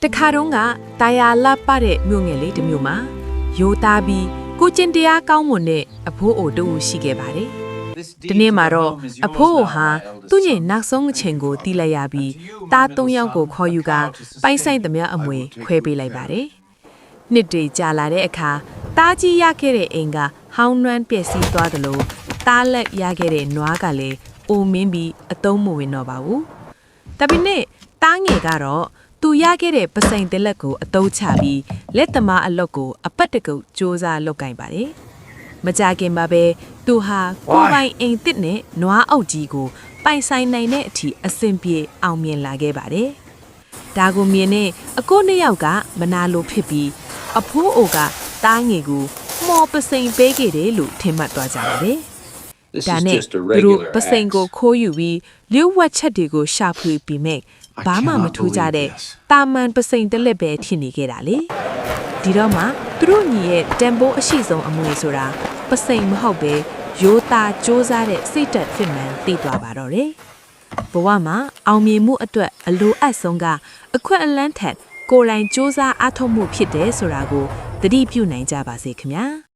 တခါတုန်းကတာယာလှပတဲ့မြို့ငယ်လေးတစ်မြို့မှာရိုးသားပြီးကိုကျင်တရားကောင်းမွန်တဲ့အဖိုးအိုတူရှိခဲ့ပါတယ်။ဒီနေ့မှာတော့အဖိုးအိုဟာသူ့ရဲ့နောက်ဆုံးအချိန်ကိုတီးလိုက်ရပြီးသား၃ယောက်ကိုခေါ်ယူကပိုင်ဆိုင်သမျှအမွေခွဲပေးလိုက်ပါတယ်။နှစ်တွေကြာလာတဲ့အခါတားကြီးရခဲ့တဲ့အိမ်ကဟောင်းနှွမ်းပျက်စီးသွားသလိုတားလက်ရခဲ့တဲ့နွားကလည်းအိုမင်းပြီးအသုံးမဝင်တော့ပါဘူး။ဒါပေမဲ့တားငယ်ကတော့သူရခဲ့တဲ့ပစိန်တလက်ကိုအတုံးချပြီးလက်သမားအလုပ်ကိုအပတ်တကုတ်စ조사လုပ်ကင်ပါတယ်။မကြခင်မှာပဲသူဟာကိုယ်ပိုင်အိမ်တစ်နဲ့နွားအုပ်ကြီးကိုပိုင်ဆိုင်နိုင်တဲ့အထိအဆင်ပြေအောင်မြင်လာခဲ့ပါတယ်။ဒါကိုမြင်တဲ့အကိုနှစ်ယောက်ကမနာလိုဖြစ်ပြီးအဖိုးအိုကတားငယ်ကိုမော်ပစိန်ပေးခဲ့တယ်လို့ထင်မှတ်သွားကြပါတယ်။ဒါနဲ့သူတို့ပစိန်ကိုခိုးယူပြီးလျှို့ဝှက်ချက်တွေကိုရှာဖွေပြီးမဲ့ဘာမှမထူးကြတဲ့တာမန်ပစိန်တလက်ပဲဖြစ်နေခဲ့တာလေဒီတော့မှသူတို့ညီရဲ့တန်ဖိုးအရှိဆုံးအမွေဆိုတာပစိန်မဟုတ်ပဲရိုးသားစ조사တဲ့စိတ်တက်ဖြစ်မှန်သိသွားပါတော့တယ်ဘဝမှာအောင်မြင်မှုအတွက်အလိုအပ်ဆုံးကအခွင့်အလမ်းထက်ကိုယ်တိုင်စ조사အားထုတ်မှုဖြစ်တယ်ဆိုတာကိုသတိပြုနိုင်ကြပါစေခင်ဗျာ